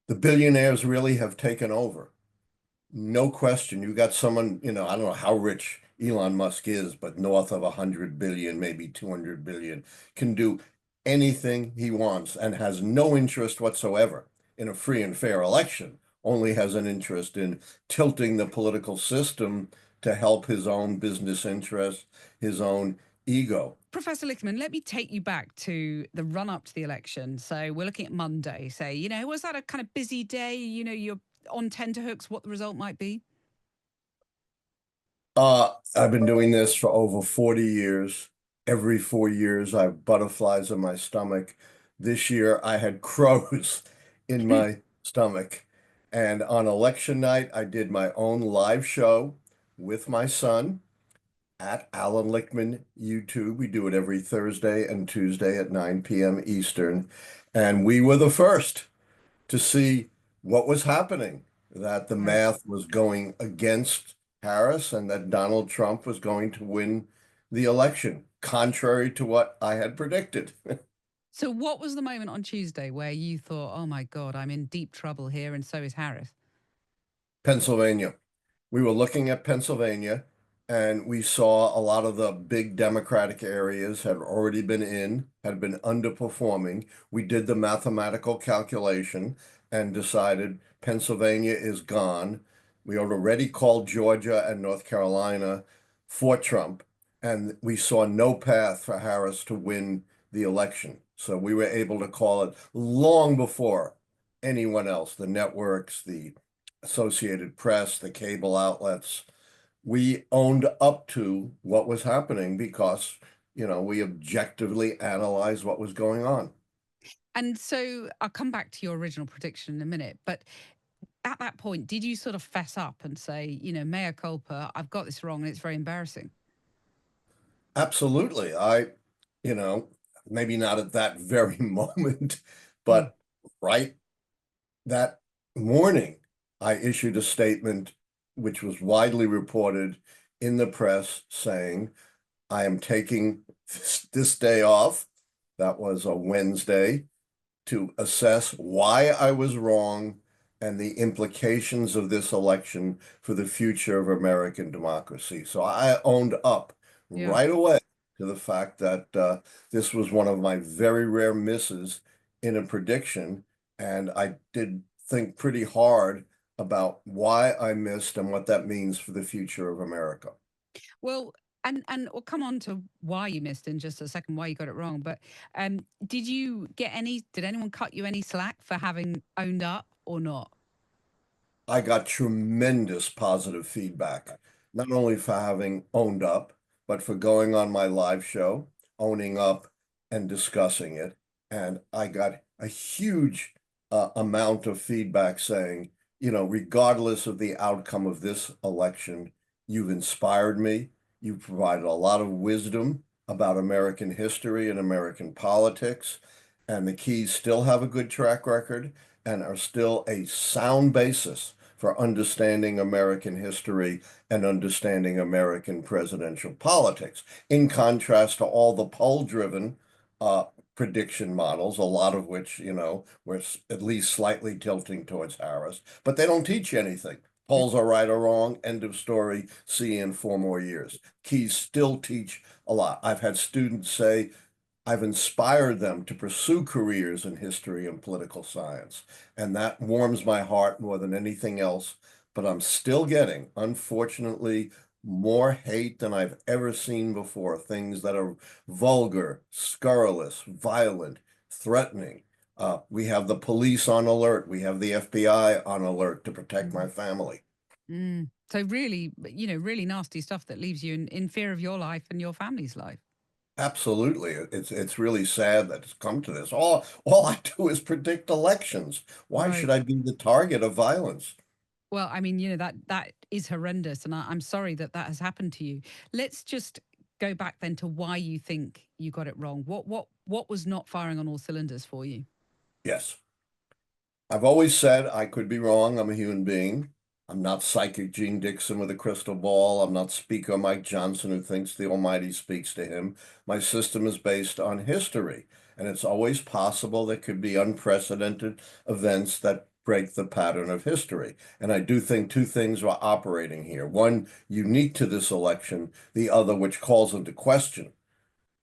The billionaires really have taken over. No question. You got someone, I don't know how rich Elon Musk is, but north of 100 billion, maybe 200 billion, can do anything he wants and has no interest whatsoever in a free and fair election, only has an interest in tilting the political system to help his own business interests, his own ego. Professor Lichtman, let me take you back to the run up to the election. So we're looking at Monday. Say, was that a kind of busy day? You're on tenterhooks what the result might be? I've been doing this for over 40 years. Every 4 years, I have butterflies in my stomach. This year, I had crows in my stomach. And on election night, I did my own live show with my son at Allan Lichtman YouTube. We do it every Thursday and Tuesday at 9 p.m. Eastern. And we were the first to see what was happening, that the Right. math was going against Harris and that Donald Trump was going to win the election, contrary to what I had predicted. So, what was the moment on Tuesday where you thought, oh my God, I'm in deep trouble here, and so is Harris? Pennsylvania. We were looking at Pennsylvania and we saw a lot of the big Democratic areas had been underperforming. We did the mathematical calculation and decided Pennsylvania is gone. We had already called Georgia and North Carolina for Trump, and we saw no path for Harris to win the election. So we were able to call it long before anyone else, the networks, the Associated Press, the cable outlets. We owned up to what was happening because, we objectively analyzed what was going on. And so, I'll come back to your original prediction in a minute. But at that point, did you sort of fess up and say, mea culpa, I've got this wrong and it's very embarrassing? Absolutely. You know, maybe not at that very moment, Mm. but right that morning, I issued a statement which was widely reported in the press saying, I am taking this day off. That was a Wednesday to assess why I was wrong and the implications of this election for the future of American democracy. So I owned up Yeah. right away to the fact that this was one of my very rare misses in a prediction. And I did think pretty hard about why I missed and what that means for the future of America. Well, and we'll come on to why you missed in just a second, why you got it wrong. But did you get any? Did anyone cut you any slack for having owned up or not? I got tremendous positive feedback, not only for having owned up, but for going on my live show, owning up and discussing it. And I got a huge amount of feedback saying, regardless of the outcome of this election, you've inspired me. You've provided a lot of wisdom about American history and American politics. And the Keys still have a good track record and are still a sound basis for understanding American history and understanding American presidential politics, in contrast to all the poll-driven uh, prediction models, a lot of which, were at least slightly tilting towards Harris, but they don't teach you anything. Polls are right or wrong, end of story, see you in 4 more years. Keys still teach a lot. I've had students say, I've inspired them to pursue careers in history and political science. And that warms my heart more than anything else. But I'm still getting, unfortunately, more hate than I've ever seen before. Things that are vulgar, scurrilous, violent, threatening. We have the police on alert. We have the FBI on alert to protect my Mm. family. So really, really nasty stuff that leaves you in fear of your life and your family's life. Absolutely. It's really sad that it's come to this. All I do is predict elections. Why should Right. I be the target of violence? Well, I mean, that is horrendous, and I'm sorry that that has happened to you. Let's just go back then to why you think you got it wrong. What was not firing on all cylinders for you? Yes. I've always said I could be wrong. I'm a human being. I'm not psychic Gene Dixon with a crystal ball. I'm not Speaker Mike Johnson who thinks the Almighty speaks to him. My system is based on history, and it's always possible there could be unprecedented events that break the pattern of history. And I do think two things are operating here. One unique to this election, the other which calls into question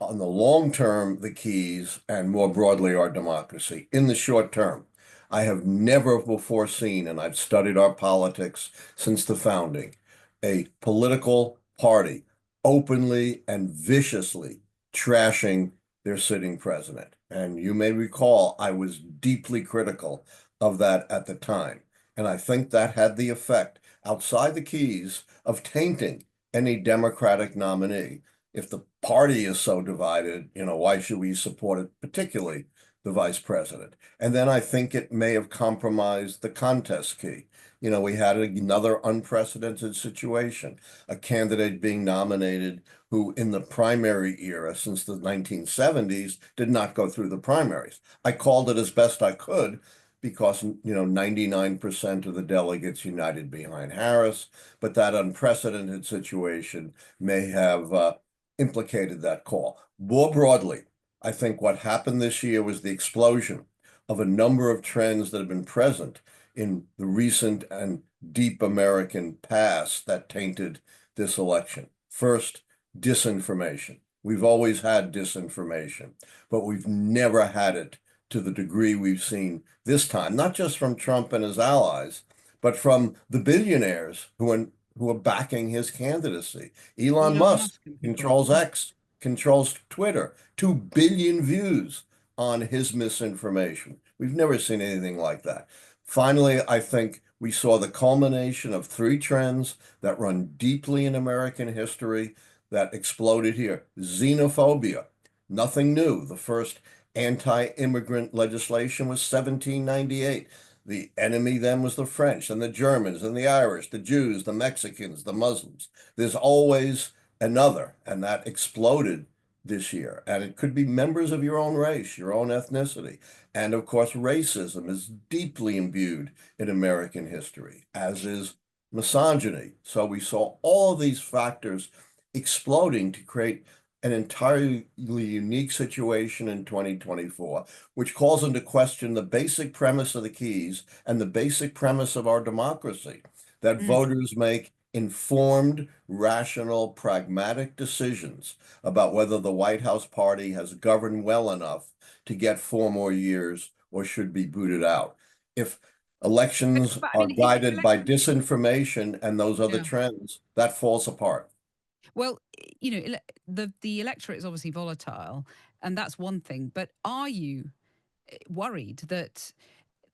on the long term, the keys, and more broadly, our democracy. In the short term, I have never before seen, and I've studied our politics since the founding, a political party openly and viciously trashing their sitting president. And you may recall I was deeply critical of that at the time. And I think that had the effect, outside the keys, of tainting any Democratic nominee. If the party is so divided, why should we support it, particularly the vice president? And then I think it may have compromised the contest key. We had another unprecedented situation, a candidate being nominated who, in the primary era since the 1970s, did not go through the primaries. I called it as best I could because, 99% of the delegates united behind Harris, but that unprecedented situation may have implicated that call. More broadly, I think what happened this year was the explosion of a number of trends that have been present in the recent and deep American past that tainted this election. First, disinformation. We've always had disinformation, but we've never had it to the degree we've seen this time, not just from Trump and his allies, but from the billionaires who are backing his candidacy. Elon Elon Musk Musk and people. controls X, controls Twitter, 2 billion views on his misinformation. We've never seen anything like that. Finally, I think we saw the culmination of three trends that run deeply in American history that exploded here. Xenophobia, nothing new. The first anti-immigrant legislation was 1798. The enemy then was the French and the Germans and the Irish, the Jews, the Mexicans, the Muslims. There's always another, and that exploded this year. And it could be members of your own race, your own ethnicity. And of course, racism is deeply imbued in American history, as is misogyny. So we saw all of these factors exploding to create an entirely unique situation in 2024, which calls into question the basic premise of the keys and the basic premise of our democracy, that Mm. voters make informed, rational, pragmatic decisions about whether the White House party has governed well enough to get 4 more years or should be booted out. If elections But I are mean, if the guided by election, disinformation and those other yeah. trends, that falls apart. Well, the electorate is obviously volatile, and that's one thing. But are you worried that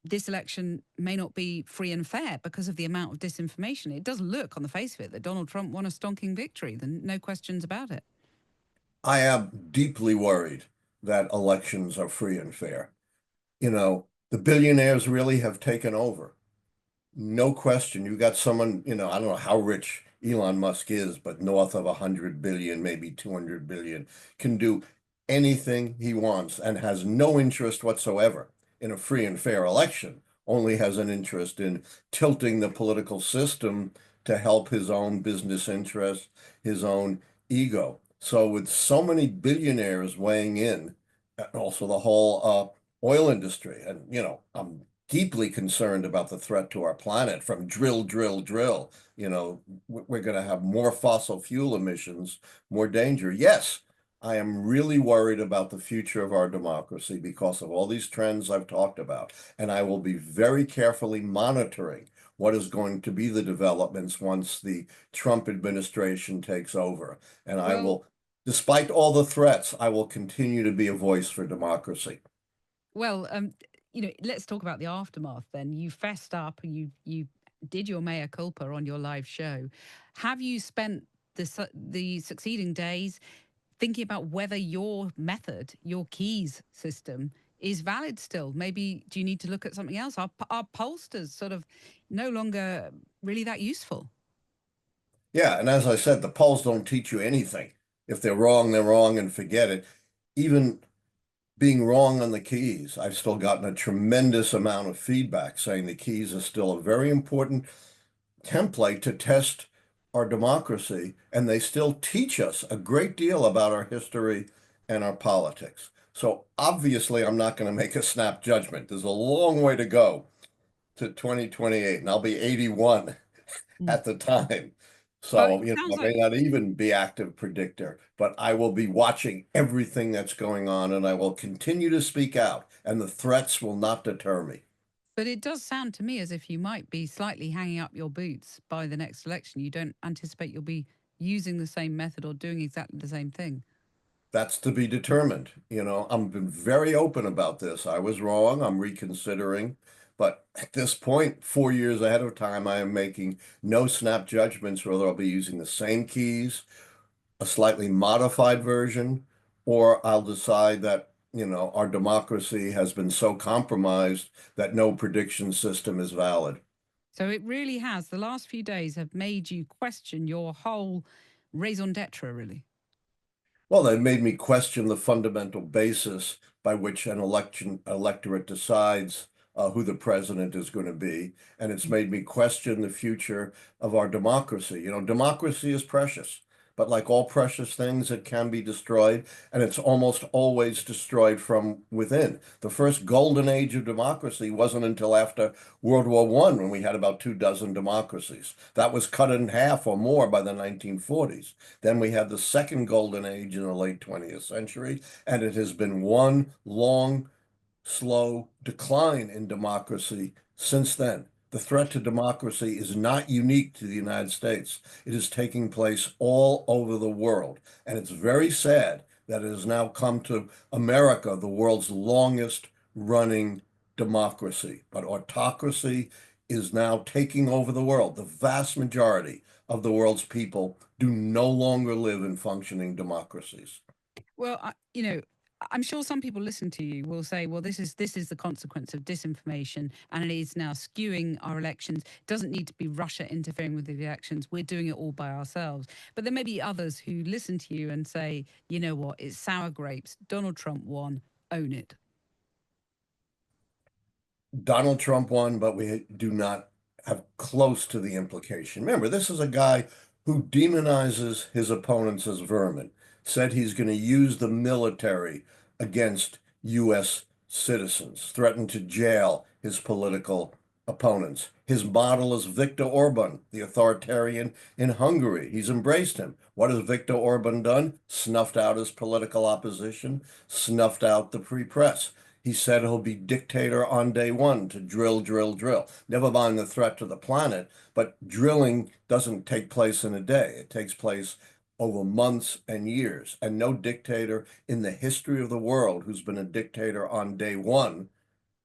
this election may not be free and fair because of the amount of disinformation? It does look, on the face of it, that Donald Trump won a stonking victory. Then no questions about it. I am deeply worried that elections are free and fair. The billionaires really have taken over. No question. You got someone, I don't know how rich Elon Musk is, but north of 100 billion, maybe 200 billion, can do anything he wants and has no interest whatsoever in a free and fair election, only has an interest in tilting the political system to help his own business interests, his own ego. So with so many billionaires weighing in, and also the whole oil industry, and I'm deeply concerned about the threat to our planet from drill, drill, drill. We're going to have more fossil fuel emissions, more danger. Yes, I am really worried about the future of our democracy because of all these trends I've talked about. And I will be very carefully monitoring what is going to be the developments once the Trump administration takes over. And I Well, will, despite all the threats, I will continue to be a voice for democracy. well, let's talk about the aftermath. Then you fessed up, you did your mea culpa on your live show. Have you spent the succeeding days thinking about whether your method, your keys system, is valid still? Maybe do you need to look at something else? Are pollsters sort of no longer really that useful? Yeah, and as I said, the polls don't teach you anything. If they're wrong and forget it. Even being wrong on the keys, I've still gotten a tremendous amount of feedback saying the keys are still a very important template to test our democracy, and they still teach us a great deal about our history and our politics. So obviously, I'm not going to make a snap judgment. There's a long way to go. to 2028, and I'll be 81 Mm. at the time. Well, it So, sounds I like, may not even be active predictor, but I will be watching everything that's going on and I will continue to speak out, and the threats will not deter me. but it does sound to me as if you might be slightly hanging up your boots by the next election. You don't anticipate you'll be using the same method or doing exactly the same thing. That's to be determined. I've been very open about this. I was wrong. I'm reconsidering. But at this point, 4 years ahead of time, I am making no snap judgments whether I'll be using the same keys, a slightly modified version, or I'll decide that, our democracy has been so compromised that no prediction system is valid. So it really has. The last few days have made you question your whole raison d'etre, really. Well, they made me question the fundamental basis by which an electorate decides who the president is going to be. And it's made me question the future of our democracy. Democracy is precious, but like all precious things, it can be destroyed, and it's almost always destroyed from within. The first golden age of democracy wasn't until after World War I, when we had about 24 democracies. That was cut in half or more by the 1940s. Then we had the second golden age in the late 20th century, and it has been one long, slow decline in democracy since then. The threat to democracy is not unique to the United States. It is taking place all over the world. And it's very sad that it has now come to America, the world's longest running democracy. But autocracy is now taking over the world. The vast majority of the world's people do no longer live in functioning democracies. Well, I'm sure some people listen to you will say, "Well, this is the consequence of disinformation, and it is now skewing our elections. It doesn't need to be Russia interfering with the elections. We're doing it all by ourselves." But there may be others who listen to you and say, "You know what? It's sour grapes. Donald Trump won. Own it." Donald Trump won, but we do not have close to the implication. Remember, this is a guy who demonizes his opponents as vermin, said he's going to use the military against U.S. citizens, threatened to jail his political opponents. His model is Viktor Orban, the authoritarian in Hungary. He's embraced him. What has Viktor Orban done? Snuffed out his political opposition, snuffed out the free press. He said he'll be dictator on day one to drill, drill, drill. Never mind the threat to the planet, but drilling doesn't take place in a day. It takes place over months and years. And no dictator in the history of the world who's been a dictator on day one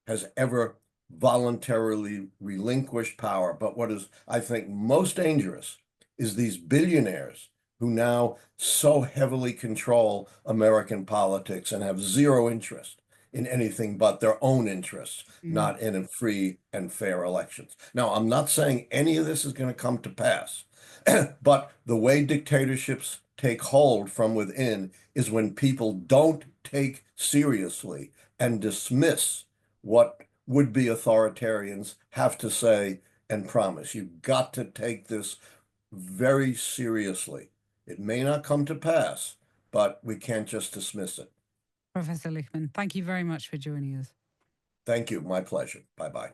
has ever voluntarily relinquished power. But what is, I think, most dangerous is these billionaires who now so heavily control American politics and have zero interest in anything but their own interests, Mm. not in free and fair elections. Now, I'm not saying any of this is going to come to pass, but the way dictatorships take hold from within is when people don't take seriously and dismiss what would-be authoritarians have to say and promise. You've got to take this very seriously. It may not come to pass, but we can't just dismiss it. Professor Lichtman, thank you very much for joining us. Thank you. My pleasure. Bye-bye.